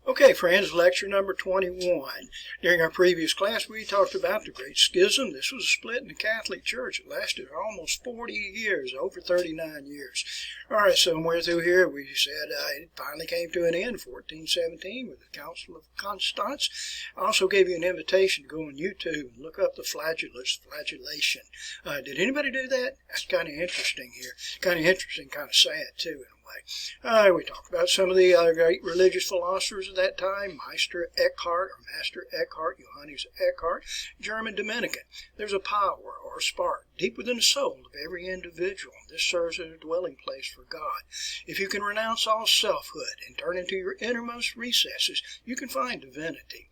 Okay, friends, lecture number 21. During our previous class, we talked about the Great Schism. This was a split in the Catholic Church. It lasted almost 40 years, over 39 years. All right, somewhere through here, we said it finally came to an end in 1417 with the Council of Constance. I also gave you an invitation to go on YouTube and look up the flagellation. Did anybody do that? That's kind of interesting here. Kind of interesting, kind of sad, too, in a way. We talked about some of the great religious philosophers of that time, Master Eckhart, Johannes Eckhart, German Dominican. There's a power or a spark deep within the soul of every individual. This serves as a dwelling place for God. If you can renounce all selfhood and turn into your innermost recesses, you can find divinity.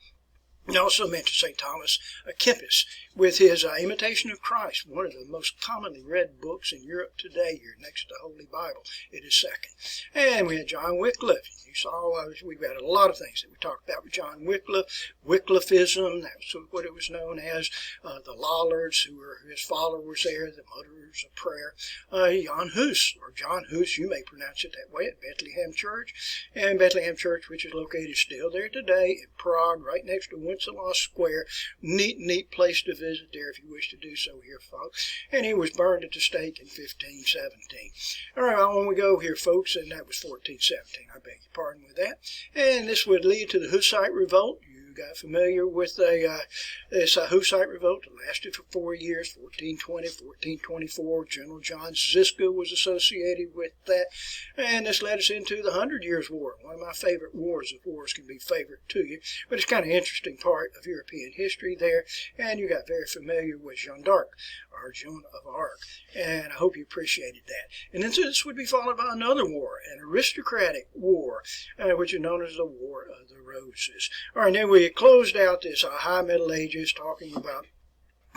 He also mentioned St. Thomas Kempis with his Imitation of Christ, one of the most commonly read books in Europe today, here next to the Holy Bible. It is second. And we had John Wycliffe. You saw we've had a lot of things that we talked about with John Wycliffe. Wycliffism, that's what it was known as. The Lollards, who were his followers there, the Mutterers of Prayer. John Hus, you may pronounce it that way, at Bethlehem Church. And Bethlehem Church, which is located still there today in Prague, right next to Wenceslas Square. Neat place to visit there if you wish to do so here, folks. And he was burned at the stake in 1517. All right, on we go here, folks, and that was 1417. I beg your pardon with that. And this would lead to the Hussite Revolt. Got familiar with this Hussite Revolt. It lasted for 4 years, 1420, 1424. General John Ziska was associated with that. And this led us into the 100 Years' War, one of my favorite wars, if wars can be favorite to you. But it's kind of interesting part of European history there. And you got very familiar with Jeanne d'Arc, or Joan of Arc. And I hope you appreciated that. And then this would be followed by another war, an aristocratic war, which is known as the War of the Roses. All right, then we closed out this High Middle Ages talking about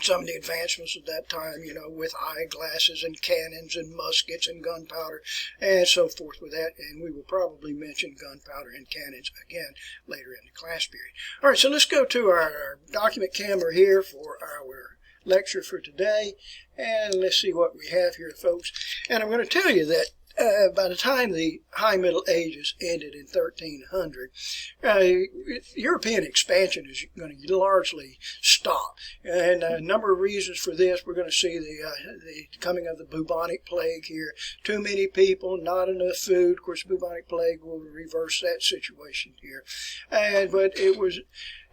some of the advancements of that time, with eyeglasses and cannons and muskets and gunpowder and so forth with that. And we will probably mention gunpowder and cannons again later in the class period. All right, so let's go to our document camera here for our lecture for today. And let's see what we have here, folks. And I'm going to tell you that by the time the High Middle Ages ended in 1300, European expansion is going to largely stop. And a number of reasons for this. We're going to see the coming of the Bubonic Plague here. Too many people, not enough food. Of course, the Bubonic Plague will reverse that situation here. But it was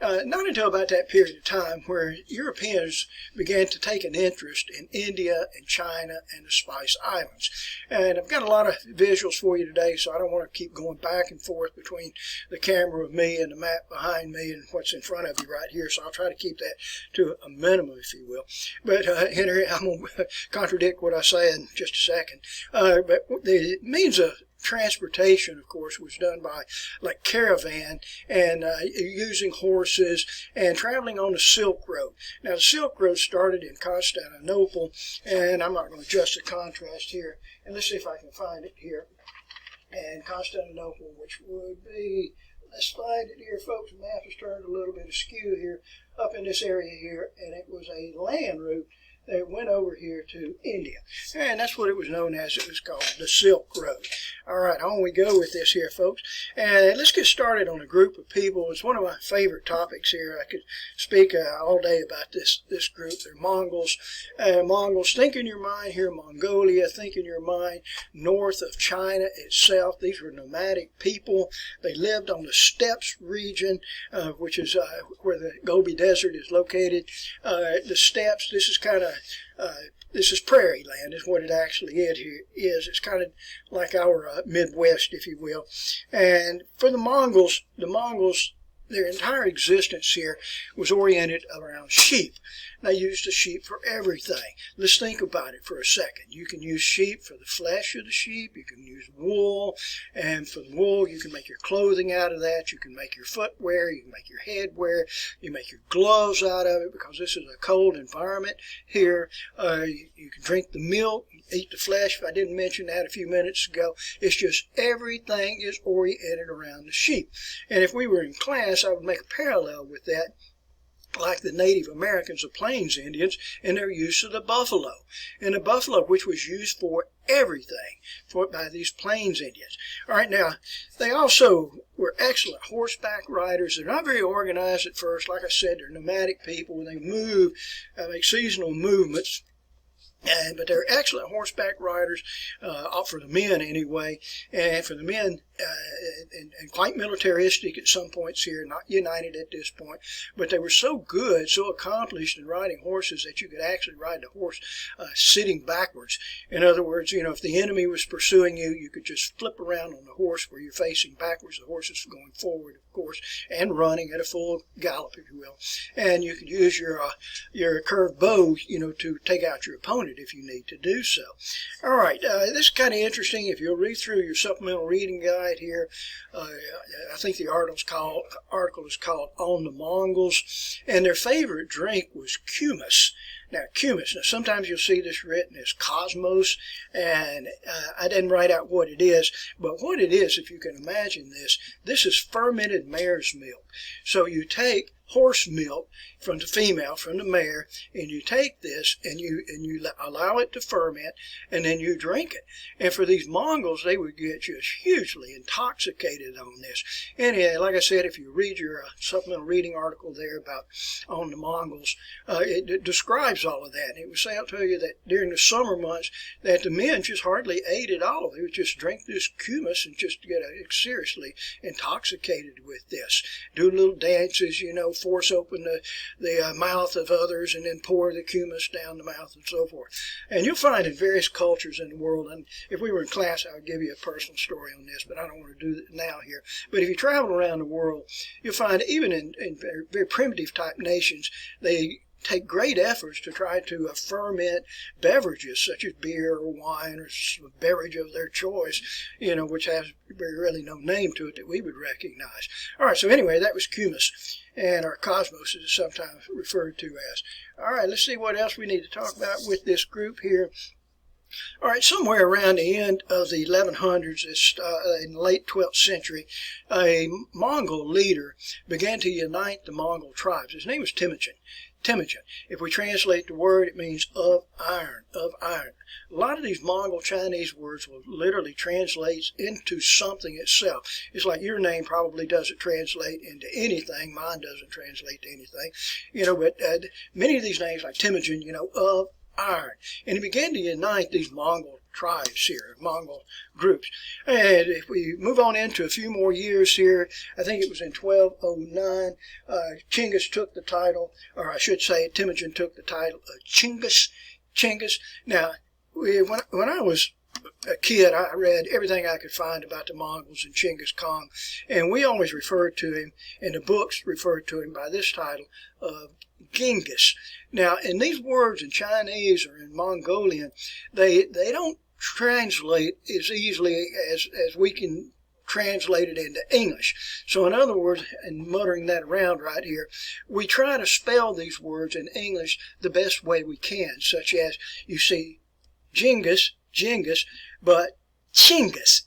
not until about that period of time where Europeans began to take an interest in India and China and the Spice Islands. And I've got a lot of visuals for you today, so I don't want to keep going back and forth between the camera of me and the map behind me and what's in front of you right here. So I'll try to keep that to a minimum, if you will. But Henry, I'm going to contradict what I say in just a second. But the means of transportation, of course, was done by like caravan and using horses and traveling on the Silk Road. Now, the Silk Road started in Constantinople, and I'm not going to adjust the contrast here. And let's see if I can find it here. And Constantinople, which would be, let's find it here, folks. The map is turned a little bit askew here, up in this area here, and it was a land route that went over here to India. And that's what it was known as. It was called the Silk Road. All right, on we go with this here, folks. And let's get started on a group of people. It's one of my favorite topics here. I could speak all day about this group. They're Mongols. Mongols, think in your mind here, Mongolia. Think in your mind north of China itself. These were nomadic people. They lived on the steppes region, which is where the Gobi Desert is located. The steppes, this is kind of this is prairie land, is what it actually is. It's kind of like our Midwest, if you will. And for the Mongols, their entire existence here was oriented around sheep. They used the sheep for everything. Let's think about it for a second. You can use sheep for the flesh of the sheep. You can use wool. And for the wool, you can make your clothing out of that. You can make your footwear. You can make your headwear. You make your gloves out of it because this is a cold environment here. You can drink the milk, eat the flesh. If I didn't mention that a few minutes ago, it's just everything is oriented around the sheep. And if we were in class, I would make a parallel with that, like the Native Americans, the Plains Indians, in their use of the buffalo. And the buffalo, which was used for everything by these Plains Indians. All right, now, they also were excellent horseback riders. They're not very organized at first. Like I said, they're nomadic people. When they move, make seasonal movements. But they're excellent horseback riders, for the men anyway, and for the men, and quite militaristic at some points here, not united at this point, but they were so good, so accomplished in riding horses that you could actually ride the horse sitting backwards. In other words, if the enemy was pursuing you, you could just flip around on the horse where you're facing backwards. The horse is going forward, of course, and running at a full gallop, if you will. And you could use your curved bow, to take out your opponent if you need to do so. All right, this is kind of interesting. If you'll read through your supplemental reading guide here, I think the article is called On the Mongols, and their favorite drink was kumis. Now, kumis. Now, sometimes you'll see this written as cosmos, and I didn't write out what it is, but what it is, if you can imagine this is fermented mare's milk. So you take horse milk from the mare, and you take this and you allow it to ferment, and then you drink it. And for these Mongols, they would get just hugely intoxicated on this. And like I said, if you read your supplemental reading article there about On the Mongols, it describes all of that. And it would say, I'll tell you that during the summer months that the men just hardly ate at all. They would just drink this kumis and just get seriously intoxicated with this. Do little dances, force open the mouth of others and then pour the kumis down the mouth and so forth. And you'll find in various cultures in the world, and if we were in class, I would give you a personal story on this, but I don't want to do it now here. But if you travel around the world, you'll find even in very, very primitive type nations, they take great efforts to try to ferment beverages such as beer or wine or a beverage of their choice, which has really no name to it that we would recognize. All right, so anyway, that was kumis, and our cosmos is sometimes referred to as. All right, let's see what else we need to talk about with this group here. All right, somewhere around the end of the 1100s, in the late 12th century, a Mongol leader began to unite the Mongol tribes. His name was Temujin. If we translate the word, it means of iron, of iron. A lot of these Mongol Chinese words will literally translate into something itself. It's like your name probably doesn't translate into anything. Mine doesn't translate to anything. But many of these names, like Temujin, of iron. And he began to unite these Mongol tribes here, Mongol groups. And if we move on into a few more years here, I think it was in 1209, Chinggis took the title, or I should say Temujin took the title of Chinggis. Now, when I was a kid, I read everything I could find about the Mongols and Chinggis Khan, and we always referred to him, and the books referred to him by this title of Genghis. Now, in these words in Chinese or in Mongolian, they don't translate as easily as we can translate it into English. So in other words, and muttering that around right here, we try to spell these words in English the best way we can, such as you see Genghis, but Chinggis.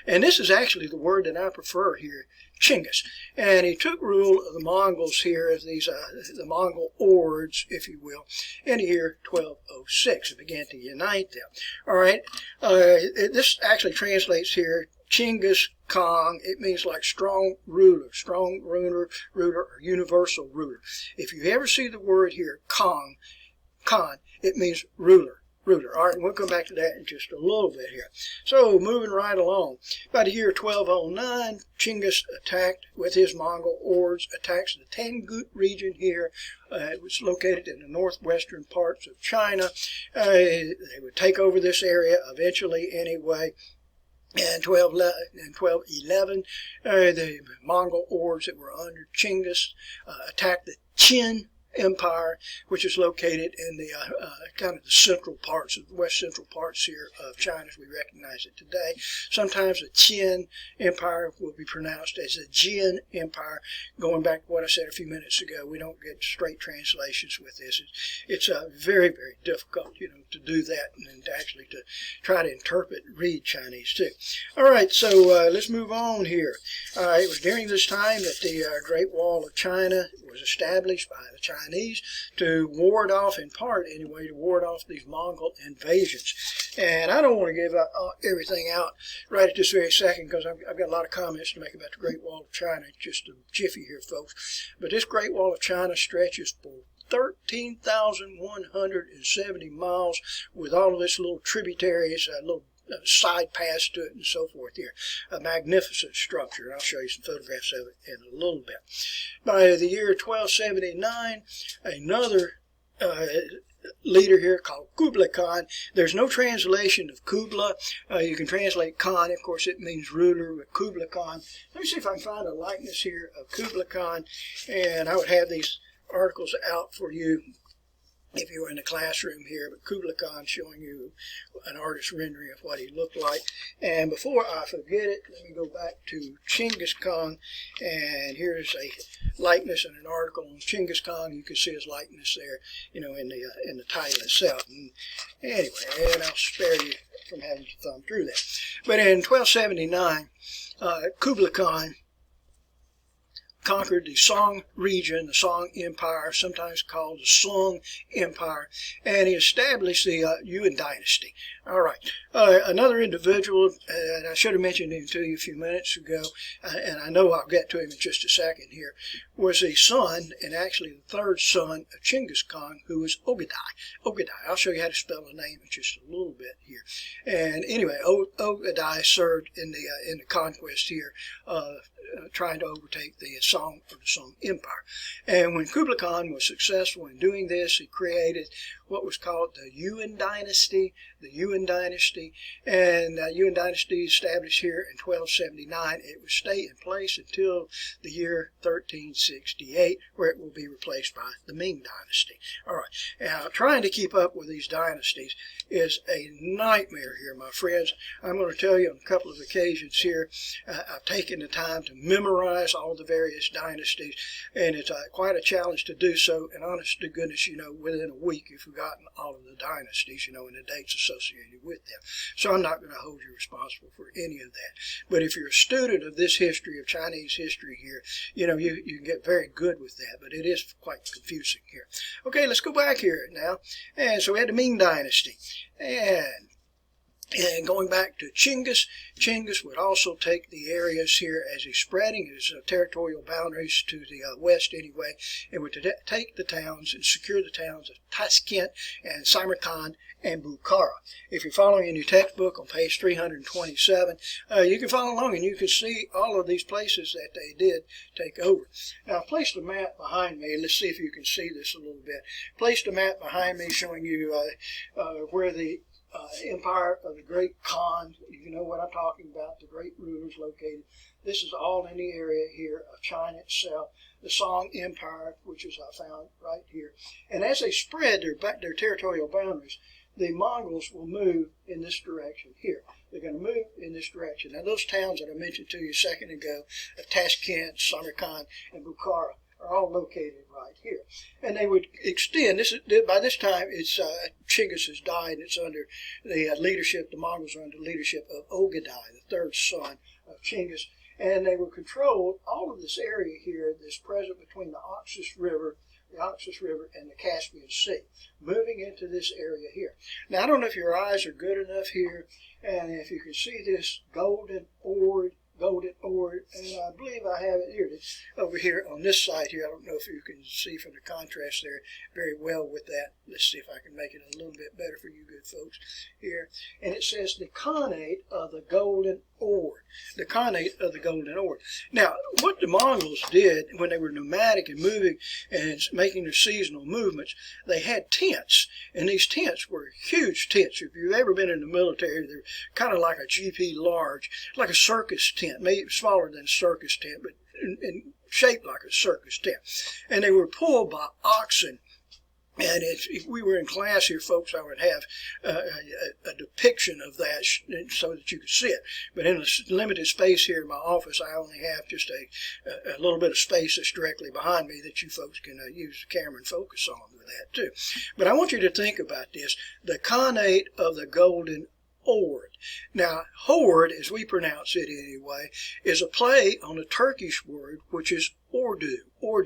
And this is actually the word that I prefer here, Chinggis. And he took rule of the Mongols here as these the Mongol Ords, if you will, in the year 1206 and began to unite them. All right, this actually translates here, Chinggis Khan. It means like strong ruler, or universal ruler. If you ever see the word here, Khan, it means ruler. All right, we'll come back to that in just a little bit here. So, moving right along. By the year 1209, Chinggis attacked with his Mongol Ords, attacks the Tangut region here. It was located in the northwestern parts of China. They would take over this area eventually anyway. In 1211, the Mongol Ords that were under Chinggis attacked the Qin Empire, which is located in the kind of the central parts, of the west central parts here of China as we recognize it today. Sometimes the Qin Empire will be pronounced as the Jin Empire. Going back to what I said a few minutes ago, we don't get straight translations with this. It's very, very difficult, to do that and to actually to try to interpret and read Chinese too. All right, so let's move on here. It was during this time that the Great Wall of China was established by the Chinese to ward off, in part anyway, to ward off these Mongol invasions. And I don't want to give everything out right at this very second because I've got a lot of comments to make about the Great Wall of China. Just a jiffy here, folks. But this Great Wall of China stretches for 13,170 miles with all of its little tributaries, little side paths to it and so forth here. A magnificent structure. I'll show you some photographs of it in a little bit. By the year 1279, another leader here called Kublai Khan. There's no translation of Kubla. You can translate Khan. Of course, it means ruler, but Kublai Khan. Let me see if I can find a likeness here of Kublai Khan, and I would have these articles out for you if you were in the classroom here, but Kublai Khan showing you an artist's rendering of what he looked like. And before I forget it, let me go back to Chinggis Khan, and here's a likeness and an article on Chinggis Khan. You can see his likeness there, in the title itself. And anyway, and I'll spare you from having to thumb through that. But in 1279, Kublai Khan conquered the Song region, the Song Empire, sometimes called the Song Empire, and he established the Yuan Dynasty. All right. Another individual, and I should have mentioned him to you a few minutes ago, and I know I'll get to him in just a second here, was a son, and actually the third son of Chinggis Khan, who was Ogedai. Ogedai. I'll show you how to spell the name in just a little bit here. And anyway, Ogedai served in the conquest here, trying to overtake the Song Empire. And when Kublai Khan was successful in doing this, he created what was called the Yuan Dynasty. The Yuan Dynasty, and Yuan Dynasty established here in 1279. It will stay in place until the year 1368, where it will be replaced by the Ming Dynasty. All right. Now, trying to keep up with these dynasties is a nightmare here, my friends. I'm going to tell you on a couple of occasions here, I've taken the time to memorize all the various dynasties, and it's quite a challenge to do so. And honest to goodness, within a week, you've forgotten all of the dynasties, and the dates associated with them. So I'm not going to hold you responsible for any of that. But if you're a student of this history, of Chinese history here, you can get very good with that, but it is quite confusing here. Okay, let's go back here now. And so we had the Ming Dynasty. And going back to Chinggis, Chinggis would also take the areas here as he's spreading his territorial boundaries to the west anyway, and would take the towns and secure the towns of Tashkent and Samarkand and Bukhara. If you're following in your textbook on page 327, you can follow along and you can see all of these places that they did take over. Now, I've placed a map behind me. Let's see if you can see this a little bit. Placed a map behind me showing you where the empire of the Great Khan, you know what I'm talking about, the great rulers located. This is all in the area here of China itself, the Song Empire, which is I found right here. And as they spread their territorial boundaries, the Mongols will move in this direction here. They're going to move in this direction. Now, those towns that I mentioned to you a second ago, of Tashkent, Samarkand, and Bukhara, are all located right here. And they would extend, by this time, Chinggis has died, and it's under the leadership, the Mongols are under the leadership of Ogedai, the third son of Chinggis. And they would control all of this area here that's present between the Oxus River and the Caspian Sea, moving into this area here. Now, I don't know if your eyes are good enough here, and if you can see this golden ore, and I believe I have it here. It's over here on this side here. I don't know if you can see from the contrast there very well with that. Let's see if I can make it a little bit better for you good folks here. And it says the Khanate of the Golden Ore. The Khanate of the Golden Ore. Now, what the Mongols did when they were nomadic and moving and making their seasonal movements, they had tents. And these tents were huge tents. If you've ever been in the military, they're kind of like a GP large, like a circus tent, maybe smaller than a circus tent, but in shaped like a circus tent. And they were pulled by oxen. And if we were in class here, folks, I would have a depiction of that so that you could see it. But in a limited space here in my office, I only have just a little bit of space that's directly behind me that you folks can use the camera and focus on with that too. But I want you to think about this. The Khanate of the Golden Ore. Now, horde, as we pronounce it anyway, is a play on a Turkish word which is ordu, or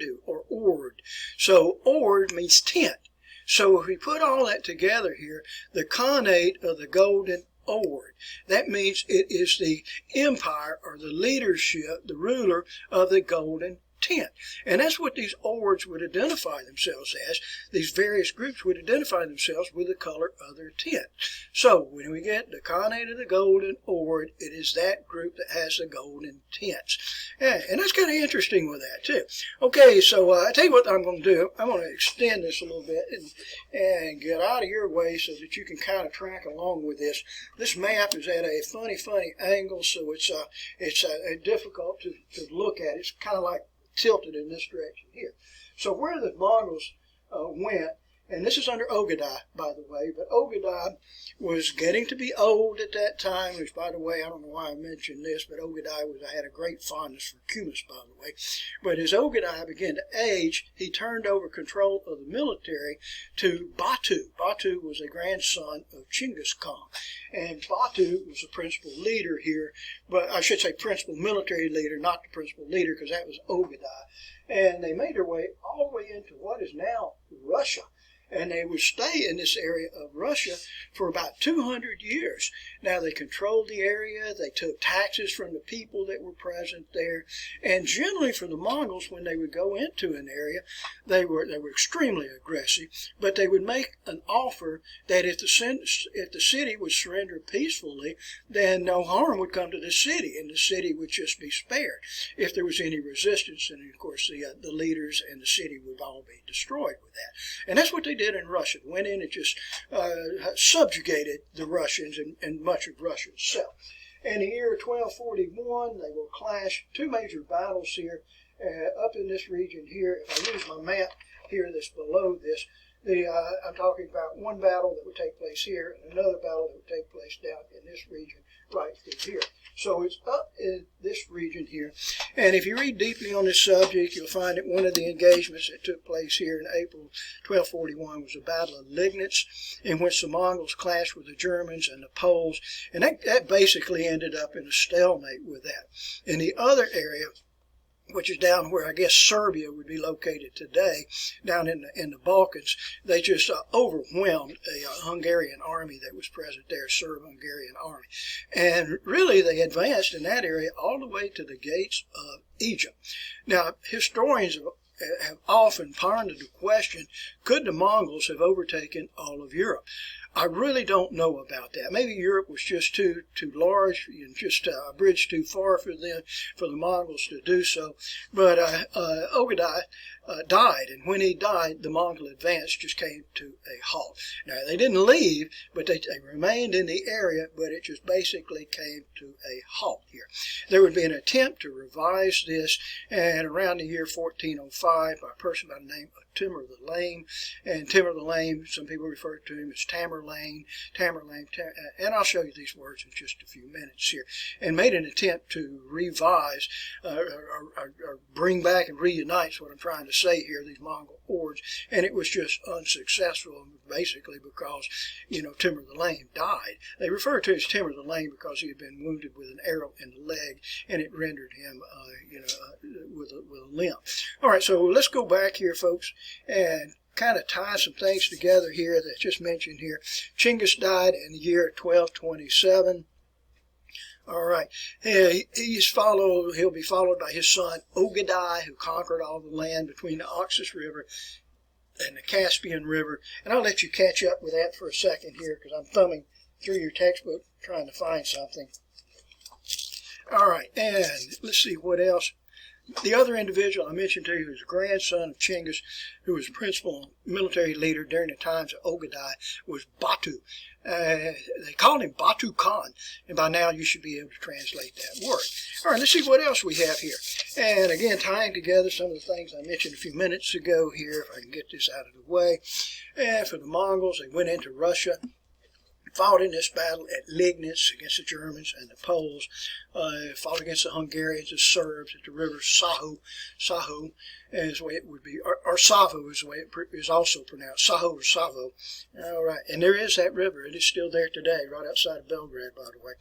ord. So ord means tent. So if we put all that together here, the Khanate of the Golden Horde, that means it is the empire or the leadership, the ruler of the Golden Tent. And that's what these hordes would identify themselves as. These various groups would identify themselves with the color of their tent. So when we get the Khanate of the Golden Horde, it is that group that has the golden tents. Yeah, and that's kind of interesting with that too. Okay, so I tell you what I'm going to do. I'm going to extend this a little bit and get out of your way so that you can kind of track along with this. This map is at a funny angle, so it's difficult to look at. It's kind of like tilted in this direction here. So where the Mongols went, and this is under Ogedai, by the way, but Ogedai was getting to be old at that time, which, by the way, I don't know why I mentioned this, but Ogedai had a great fondness for Kumis, by the way. But as Ogedai began to age, he turned over control of the military to Batu. Batu was a grandson of Chinggis Khan, and Batu was the principal leader here, but I should say principal military leader, not the principal leader, because that was Ogedai. And they made their way all the way into what is now Russia. And they would stay in this area of Russia for about 200 years. Now, they controlled the area. They took taxes from the people that were present there. And generally, for the Mongols, when they would go into an area, they were extremely aggressive. But they would make an offer that if the city would surrender peacefully, then no harm would come to the city, and the city would just be spared. If there was any resistance, then, of course, the leaders and the city would all be destroyed with that. And that's what they did in Russia. They went in and just subjugated the Russians and much of Russia itself. In the year 1241, they will clash two major battles here up in this region here. If I use my map here that's below this, I'm talking about one battle that would take place here and another battle that would take place down in this region right through here. So it's up in this region here. And if you read deeply on this subject, you'll find that one of the engagements that took place here in April 1241 was the Battle of Liegnitz, in which the Mongols clashed with the Germans and the Poles. And that basically ended up in a stalemate with that. In the other area, which is down where I guess Serbia would be located today, down in the Balkans, they just overwhelmed a Hungarian army that was present there, Serb-Hungarian army. And really they advanced in that area all the way to the gates of Egypt. Now, historians have often pondered the question, could the Mongols have overtaken all of Europe? I really don't know about that. Maybe Europe was just too large and just a bridge too far for the Mongols to do so. But Ogedai died, and when he died, the Mongol advance just came to a halt. Now, they didn't leave, but they remained in the area, but it just basically came to a halt here. There would be an attempt to revise this, and around the year 1405, by a person by the name of Timur the Lame, and Timur the Lame, some people refer to him as Tamerlane, and I'll show you these words in just a few minutes here, and made an attempt to revise or bring back and reunite, is what I'm trying to say here, these Mongol hordes, and it was just unsuccessful, basically because, Timur the Lame died. They refer to him as Timur the Lame because he had been wounded with an arrow in the leg, and it rendered him, with a limp. All right, so let's go back here, folks, and kind of tie some things together here that's just mentioned here. Chinggis died in the year 1227. All right, he'll be followed by his son Ogedai, who conquered all the land between the Oxus River and the Caspian River. And I'll let you catch up with that for a second here because I'm thumbing through your textbook trying to find something. All right, and let's see what else. The other individual I mentioned to you who was a grandson of Chinggis, who was principal military leader during the times of Ogedai, was Batu. They called him Batu Khan, and by now you should be able to translate that word. All right, let's see what else we have here. And again, tying together some of the things I mentioned a few minutes ago here, if I can get this out of the way. And for the Mongols, they went into Russia, fought in this battle at Liegnitz against the Germans and the Poles, fought against the Hungarians, the Serbs at the river Sahu, as the way it would be, or Savo is the way it is also pronounced, Saho or Savo. All right, and there is that river. It is still there today, right outside of Belgrade, by the way.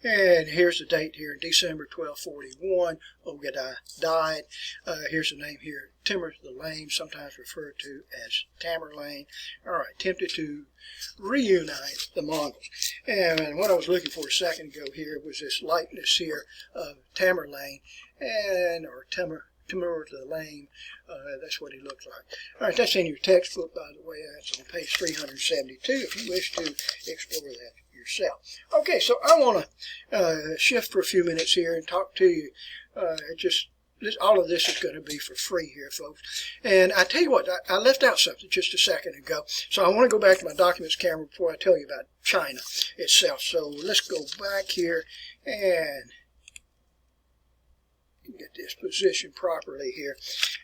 And here's the date here, December 1241. Ogedai died. Here's the name here, Timur the Lame, sometimes referred to as Tamerlane. All right, attempted to reunite the Mongols. And what I was looking for a second ago here was this likeness here of Tamerlane, or Timur the Lame. That's what he looked like. All right, that's in your textbook, by the way. That's on page 372 if you wish to explore that yourself. Okay, so I want to shift for a few minutes here and talk to you. All of this is going to be for free here, folks. And I tell you what, I left out something just a second ago. So I want to go back to my documents camera before I tell you about China itself. So let's go back here and get this positioned properly here.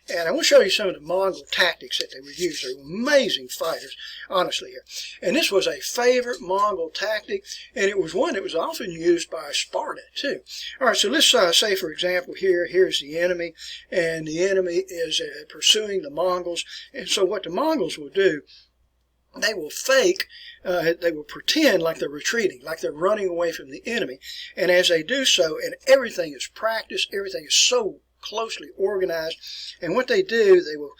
And I want to show you some of the Mongol tactics that they would use. They're amazing fighters, honestly here. And this was a favorite Mongol tactic, and it was one that was often used by Sparta too. All right, so let's say, for example, here's the enemy, and the enemy is pursuing the Mongols. And so what the Mongols will do, they will fake, they will pretend like they're retreating, like they're running away from the enemy. And as they do so, and everything is practiced, everything is so closely organized, and what they do, they will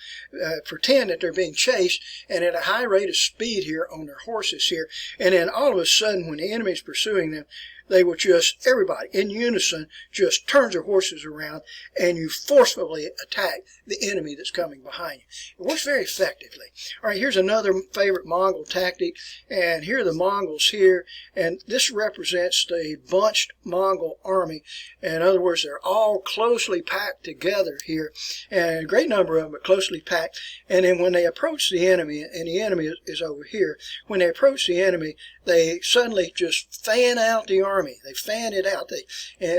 pretend that they're being chased, and at a high rate of speed here on their horses here, and then all of a sudden when the enemy is pursuing them, they will just, everybody in unison, just turns their horses around, and you forcefully attack the enemy that's coming behind you. It works very effectively. All right, here's another favorite Mongol tactic, and here are the Mongols here, and this represents the bunched Mongol army. In other words, they're all closely packed together here, and a great number of them are closely packed, and then when they approach the enemy, and the enemy is over here, when they approach the enemy, they suddenly just fan out the army. They fan it out. They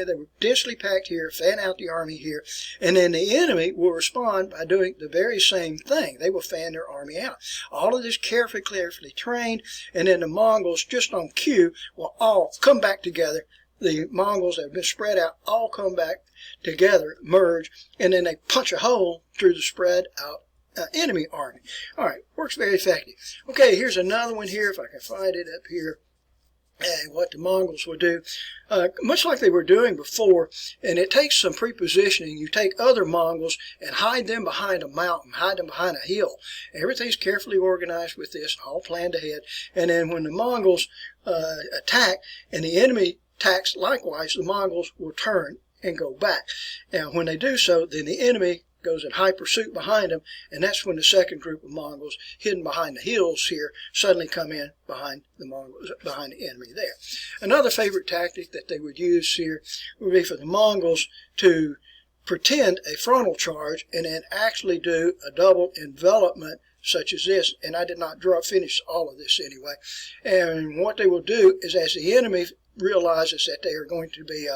were densely packed here, fan out the army here, and then the enemy will respond by doing the very same thing. They will fan their army out. All of this carefully trained, and then the Mongols, just on cue, will all come back together. The Mongols that have been spread out all come back together, merge, and then they punch a hole through the spread out enemy army. All right, works very effective. Okay, here's another one here, if I can find it up here. And what the Mongols will do, much like they were doing before, and it takes some prepositioning. You take other Mongols and hide them behind a mountain, hide them behind a hill. Everything's carefully organized with this, all planned ahead. And then when the Mongols attack and the enemy attacks likewise, the Mongols will turn and go back. Now, when they do so, then the enemy goes in high pursuit behind them, and that's when the second group of Mongols, hidden behind the hills here, suddenly come in behind the Mongols, behind the enemy there. Another favorite tactic that they would use here would be for the Mongols to pretend a frontal charge and then actually do a double envelopment such as this. And I did not finish all of this anyway. And what they will do is, as the enemy realizes that they are going to be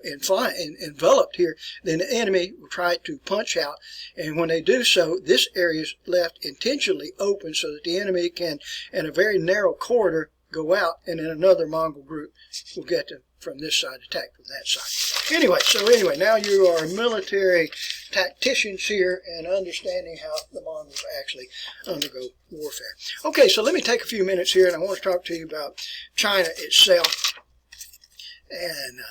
enveloped here, then the enemy will try to punch out, and when they do so, this area is left intentionally open so that the enemy can, in a very narrow corridor, go out, and then another Mongol group will get them from this side, attack from that side. Anyway, now you are military tacticians here and understanding how the Mongols actually undergo warfare. Okay, so let me take a few minutes here, and I want to talk to you about China itself. And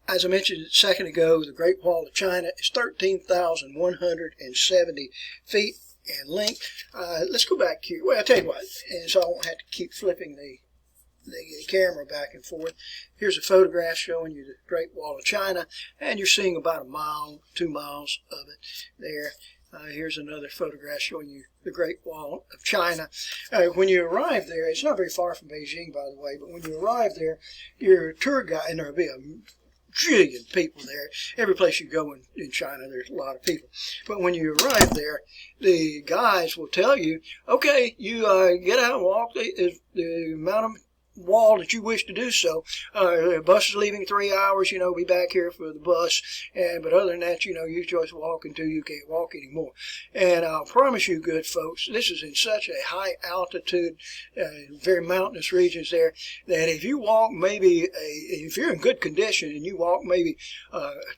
as I mentioned a second ago, the Great Wall of China is 13,170 feet in length. Let's go back here. Well, I'll tell you what, and so I won't have to keep flipping the camera back and forth. Here's a photograph showing you the Great Wall of China, and you're seeing about a mile, 2 miles of it there. Here's another photograph showing you the Great Wall of China. When you arrive there, it's not very far from Beijing, by the way, but when you arrive there, your tour guide, and there'll be a trillion people there. Every place you go in China, there's a lot of people. But when you arrive there, the guys will tell you, okay, you get out and walk the amount of wall that you wish to do so. The bus is leaving 3 hours, be back here for the bus. But other than that, you just walk until you can't walk anymore. And I'll promise you, good folks, this is in such a high altitude, very mountainous regions there, that if you walk if you're in good condition and you walk maybe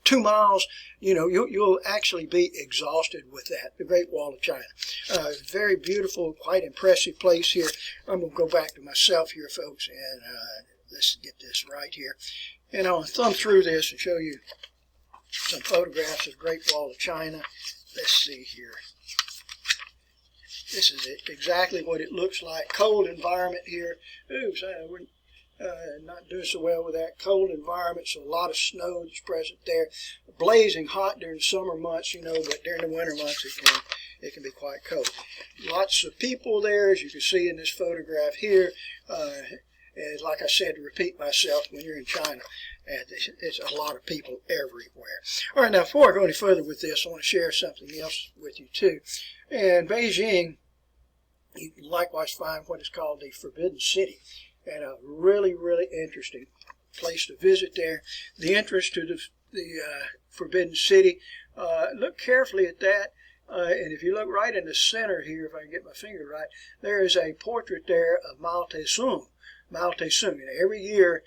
2 miles, you'll actually be exhausted with that. The Great Wall of China. Very beautiful, quite impressive place here. I'm going to go back to myself here, folks, and let's get this right here. And I'll thumb through this and show you some photographs of the Great Wall of China. Let's see here. This is exactly what it looks like. Cold environment here. Oops, we're not doing so well with that. Cold environment, so a lot of snow is present there. Blazing hot during the summer months, but during the winter months it can be quite cold. Lots of people there, as you can see in this photograph here. And like I said, to repeat myself, when you're in China, it's a lot of people everywhere. All right, now before I go any further with this, I want to share something else with you too. In Beijing, you can likewise find what is called the Forbidden City, and a really, really interesting place to visit there. The entrance to the Forbidden City, look carefully at that. And if you look right in the center here, if I can get my finger right, there is a portrait there of Mao Tse-tung. Mao Tse-tung. And every year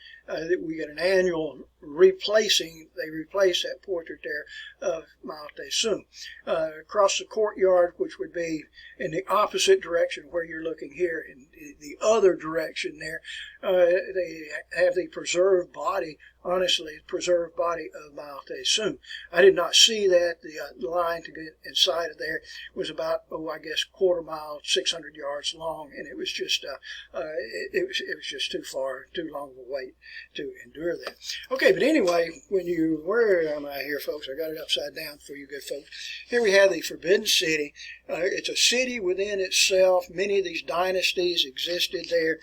we get an annual replacing. They replace that portrait there of Mao Tse-tung. Across the courtyard, which would be in the opposite direction where you're looking here, in the other direction there, they have the preserved body. Honestly, preserved body of Mao Tse-tung. I did not see that. The line to get inside of there was about, I guess, quarter mile, 600 yards long, and it was just, it was just too far, too long of a wait to endure that. Okay, but anyway, where am I here, folks? I got it upside down for you good folks. Here we have the Forbidden City. It's a city within itself. Many of these dynasties existed there.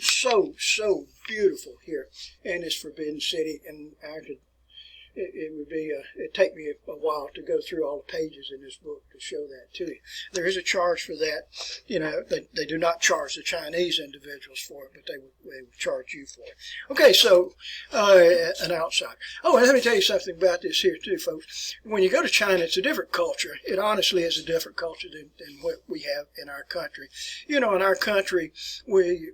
So beautiful here in this Forbidden City, and it'd take me a while to go through all the pages in this book to show that to you. There is a charge for that. They do not charge the Chinese individuals for it, but they would charge you for it. Okay, so an outsider. Oh, and let me tell you something about this here too, folks. When you go to China, it's a different culture. It honestly is a different culture than what we have in our country. In our country, we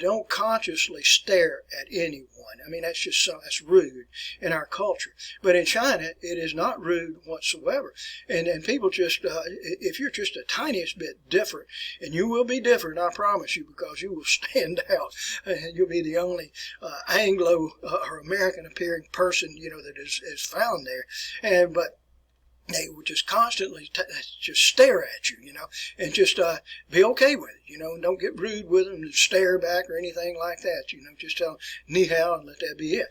don't consciously stare at anyone. I mean, that's rude in our culture. But in China, it is not rude whatsoever. And people just, if you're just the tiniest bit different, and you will be different, I promise you, because you will stand out, and you'll be the only Anglo or American appearing person, that is found there. But they would just constantly just stare at you, and just be okay with it, Don't get rude with them and stare back or anything like that, Just tell them ni hao and let that be it.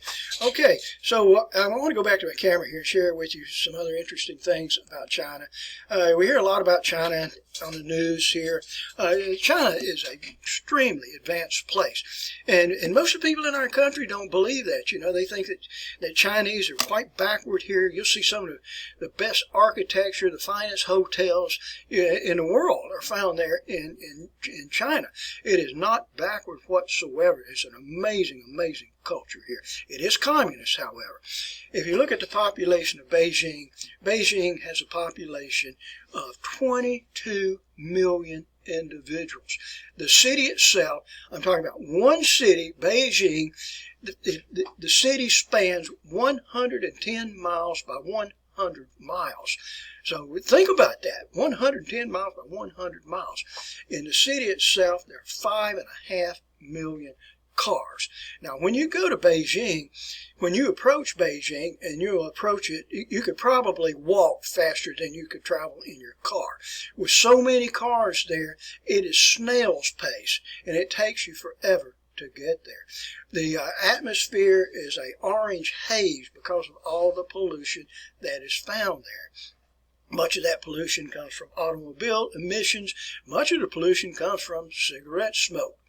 Okay, so I want to go back to my camera here and share with you some other interesting things about China. We hear a lot about China on the news here. China is an extremely advanced place, and most of the people in our country don't believe that. They think that Chinese are quite backward here. You'll see some of the best architecture, the finest hotels in the world are found there in China. It is not backward whatsoever. It's an amazing culture here. It is communist, however. If you look at the population of Beijing, Beijing has a population of 22 million individuals. The city itself, I'm talking about one city, Beijing, the city spans 110 miles by 100 miles. So think about that, 110 miles by 100 miles. In the city itself, there are 5.5 million cars. Now, when you go to Beijing, when you approach Beijing and you'll approach it, you could probably walk faster than you could travel in your car. With so many cars there, it is snail's pace, and it takes you forever to get there. The atmosphere is an orange haze because of all the pollution that is found there. Much of that pollution comes from automobile emissions. Much of the pollution comes from cigarette smoke.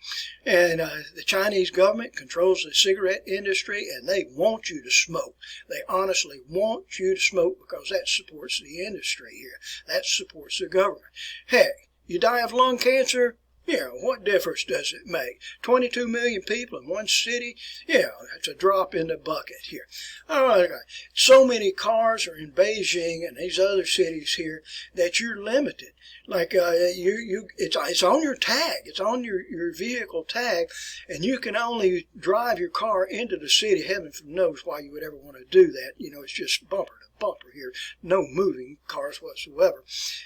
And the Chinese government controls the cigarette industry, and they want you to smoke. They honestly want you to smoke because that supports the industry here. That supports the government. Heck, you die of lung cancer, Yeah, what difference does it make? 22 million people in one city? Yeah, that's a drop in the bucket here. All right, so many cars are in Beijing and these other cities here that you're limited. Like it's on your tag. It's on your vehicle tag, and you can only drive your car into the city. Heaven knows why you would ever want to do that. You know, it's just bumper to bumper here, no moving cars whatsoever.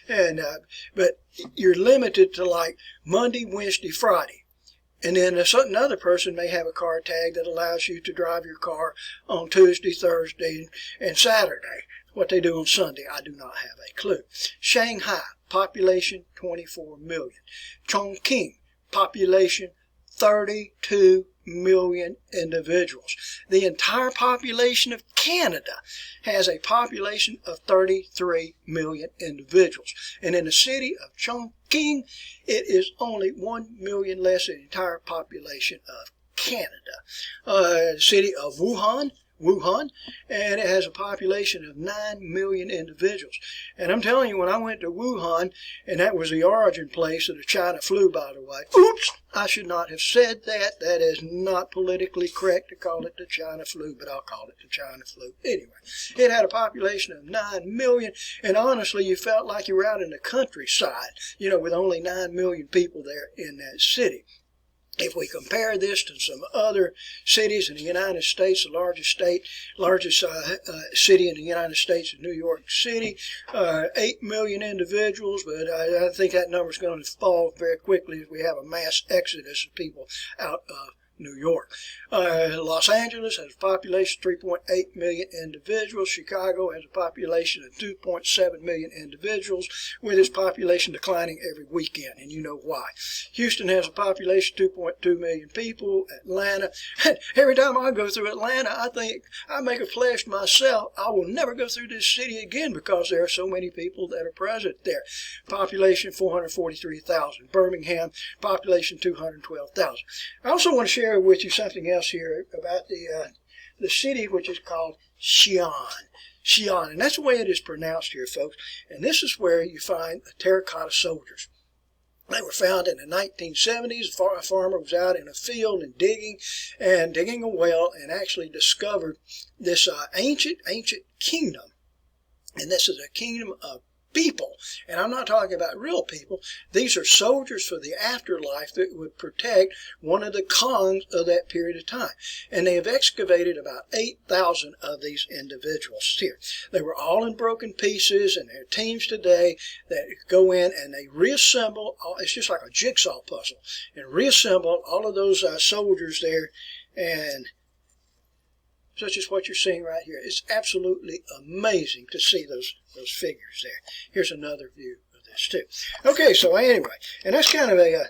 And but you're limited to like Monday, Wednesday, Friday. And then another person may have a car tag that allows you to drive your car on Tuesday, Thursday, and Saturday. What they do on Sunday, I do not have a clue. Shanghai, population 24 million. Chongqing, population 32 million individuals. The entire population of Canada has a population of 33 million individuals. And in the city of Chongqing, it is only 1 million less than the entire population of Canada. The city of Wuhan, and it has a population of 9 million individuals. And I'm telling you, when I went to Wuhan, and that was the origin place of the China flu, by the way. Oops, I should not have said that. That is not politically correct to call it the China flu, but I'll call it the China flu. Anyway, it had a population of 9 million, and honestly, you felt like you were out in the countryside, you know, with only 9 million people there in that city. If we compare this to some other cities in the United States, the largest city in the United States is New York City, 8 million individuals, but I think that number is going to fall very quickly as we have a mass exodus of people out of New York. Los Angeles has a population of 3.8 million individuals. Chicago has a population of 2.7 million individuals, with its population declining every weekend, and you know why. Houston has a population of 2.2 million people. Atlanta, every time I go through Atlanta, I think, I make a pledge to myself, I will never go through this city again because there are so many people that are present there. Population 443,000. Birmingham, population 212,000. I also want to share with you something else here about the city which is called Xi'an, and that's the way it is pronounced here, folks. And this is where you find the Terracotta Soldiers. They were found in the 1970s. A farmer was out in a field and digging a well, and actually discovered this ancient kingdom. And this is a kingdom of people, and I'm not talking about real people. These are soldiers for the afterlife that would protect one of the Khans of that period of time. And they have excavated about 8,000 of these individuals here. They were all in broken pieces, and there are teams today that go in and they reassemble. It's just like a jigsaw puzzle, and reassemble all of those soldiers there, and such as what you're seeing right here. It's absolutely amazing to see those figures there. Here's another view of this too. Okay, so anyway, and that's kind of a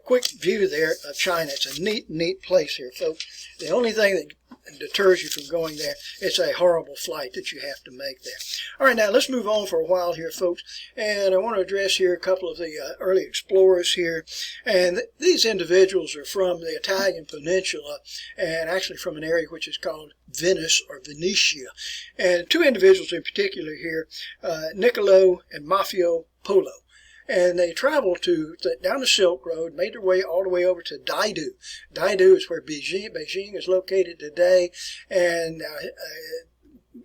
quick view there of China. It's a neat place here, folks. The only thing that deters you from going there, it's a horrible flight that you have to make there. All right, now let's move on for a while here, folks. And I want to address here a couple of the early explorers here. And these individuals are from the Italian peninsula, and actually from an area which is called Venice or Venetia. And two individuals in particular here, Niccolo and Mafio Polo. And they traveled down the Silk Road, made their way all the way over to Daidu. Daidu is where Beijing is located today, and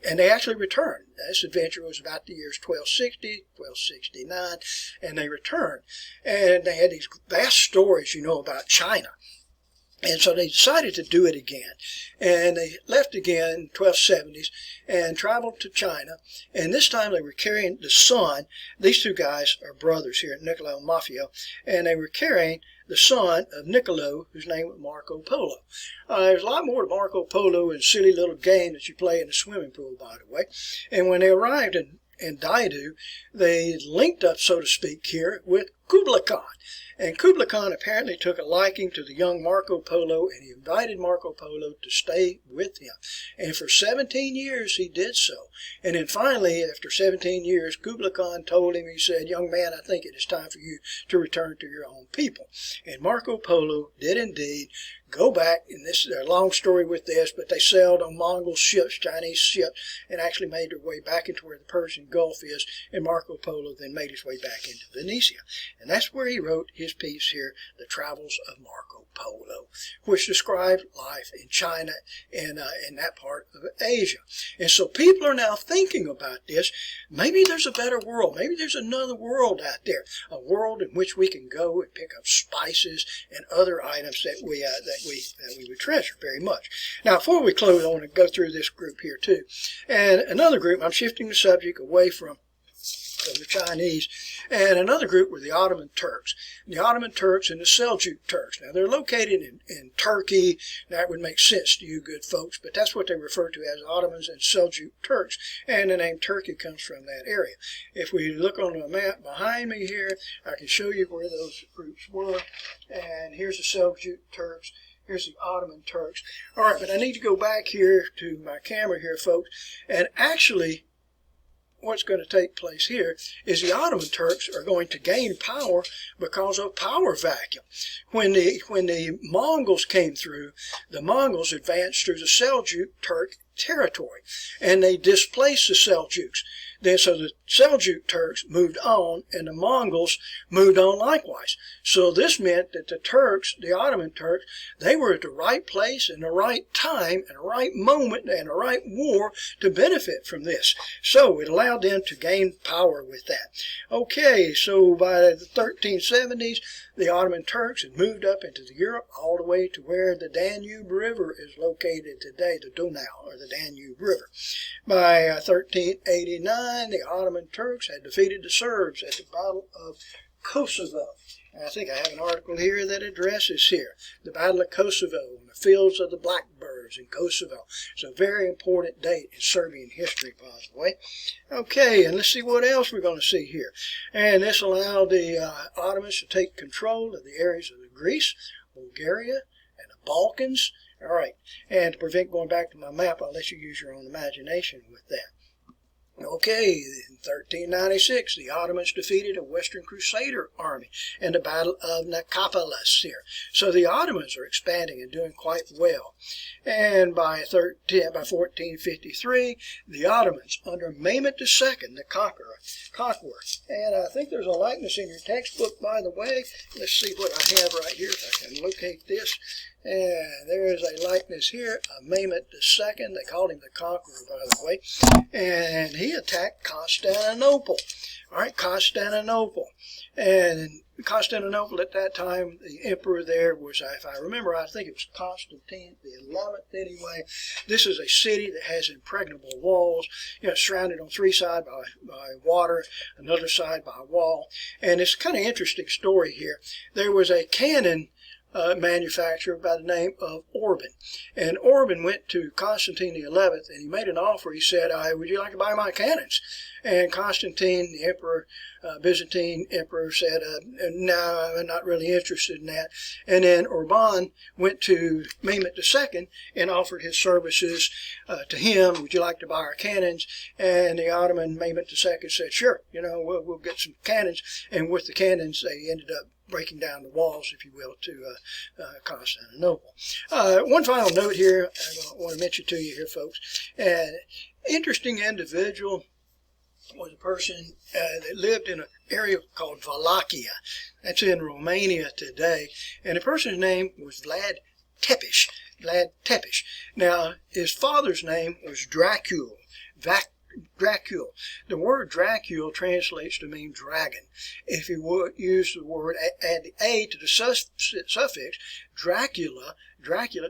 they actually returned. This adventure was about the years 1260, 1269, and they returned. And they had these vast stories, about China. And so they decided to do it again. And they left again in 1270s and traveled to China. And this time they were carrying the son. These two guys are brothers here, Niccolo and Mafio. And they were carrying the son of Niccolo, whose name was Marco Polo. There's a lot more to Marco Polo and silly little game that you play in the swimming pool, by the way. And when they arrived in Daidu, they linked up, so to speak, here with Kublai Khan. And Kublai Khan apparently took a liking to the young Marco Polo, and he invited Marco Polo to stay with him. And for 17 years he did so. And then finally, after 17 years, Kublai Khan told him, he said, "Young man, I think it is time for you to return to your own people." And Marco Polo did indeed go back, and this is a long story with this, but they sailed on Mongol ships, Chinese ships, and actually made their way back into where the Persian Gulf is, and Marco Polo then made his way back into Venetia. And that's where he wrote his his piece here, The Travels of Marco Polo, which described life in China and in that part of Asia. And so people are now thinking about this. Maybe there's a better world. Maybe there's another world out there, a world in which we can go and pick up spices and other items that we would treasure very much. Now, before we close, I want to go through this group here too. And another group, I'm shifting the subject away from the Chinese, and another group were the Ottoman Turks. The Ottoman Turks and the Seljuk Turks. Now, they're located in Turkey. That would make sense to you good folks, but that's what they refer to as Ottomans and Seljuk Turks, and the name Turkey comes from that area. If we look on the map behind me here, I can show you where those groups were, and here's the Seljuk Turks. Here's the Ottoman Turks. All right, but I need to go back here to my camera here, folks, and actually what's going to take place here is the Ottoman Turks are going to gain power because of power vacuum. When the Mongols came through, the Mongols advanced through the Seljuk Turk territory, and they displaced the Seljuks. Then, so the Seljuk Turks moved on, and the Mongols moved on likewise. So this meant that the Turks, the Ottoman Turks, they were at the right place and the right time and the right moment and the right war to benefit from this. So it allowed them to gain power with that. Okay, so by the 1370s, the Ottoman Turks had moved up into Europe all the way to where the Danube River is located today, the Donau, or the Danube River. By 1389, the Ottoman Turks had defeated the Serbs at the Battle of Kosovo. And I think I have an article here that addresses here the Battle of Kosovo and the Fields of the Blackbirds in Kosovo. It's a very important date in Serbian history, by the way. Okay, and let's see what else we're going to see here. And this allowed the Ottomans to take control of the areas of Greece, Bulgaria, and the Balkans. All right, and to prevent going back to my map, I'll let you use your own imagination with that. Okay, in 1396, the Ottomans defeated a Western Crusader army in the Battle of Necopolis here. So the Ottomans are expanding and doing quite well. And by 1453, the Ottomans, under Mehmed II, the Conqueror, and I think there's a likeness in your textbook, by the way. Let's see what I have right here, if I can locate this. And there is a likeness here of Mehmed II. They called him the Conqueror, by the way. And he attacked Constantinople. All right, Constantinople. And Constantinople at that time, the emperor there was, if I remember, I think it was Constantine the 11th anyway. This is a city that has impregnable walls, surrounded on three sides by water, another side by a wall. And it's kind of interesting story here. There was a cannon manufacturer by the name of Orban. And Orban went to Constantine the 11th and he made an offer. He said, would you like to buy my cannons? And Constantine, the emperor, Byzantine emperor, said, no, I'm not really interested in that. And then Orban went to Mehmed II and offered his services to him. Would you like to buy our cannons? And the Ottoman Mehmed II said, sure, we'll get some cannons. And with the cannons, they ended up breaking down the walls, if you will, to Constantinople. One final note here I want to mention to you here, folks. An interesting individual was a person that lived in an area called Wallachia. That's in Romania today. And the person's name was Vlad Tepes. Now, his father's name was Dracul. Dracul. The word Dracul translates to mean dragon. If you would use the word, add the A to the suffix, Dracula,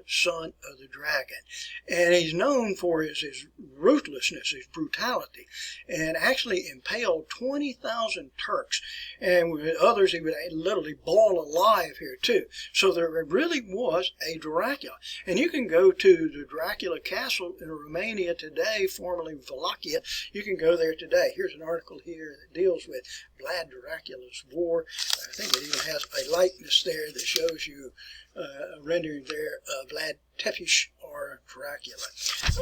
son of the dragon. And he's known for his ruthlessness, his brutality, and actually impaled 20,000 Turks. And with others, he would literally boil alive here too. So there really was a Dracula. And you can go to the Dracula Castle in Romania today, formerly Wallachia. You can go there today. Here's an article here that deals with Vlad Dracula's war. I think it even has a likeness there that shows you a rendering there of Vlad Tepes or Dracula.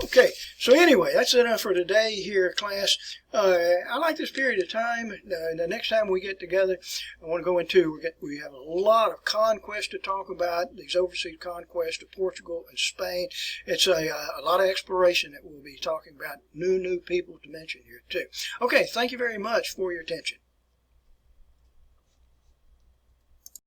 Okay, so anyway, that's enough for today here, class. I like this period of time. The next time we get together, I want to go into, we have a lot of conquest to talk about, these overseas conquests of Portugal and Spain. It's a lot of exploration that we'll be talking about, new people to mention here too. Okay, thank you very much for your attention.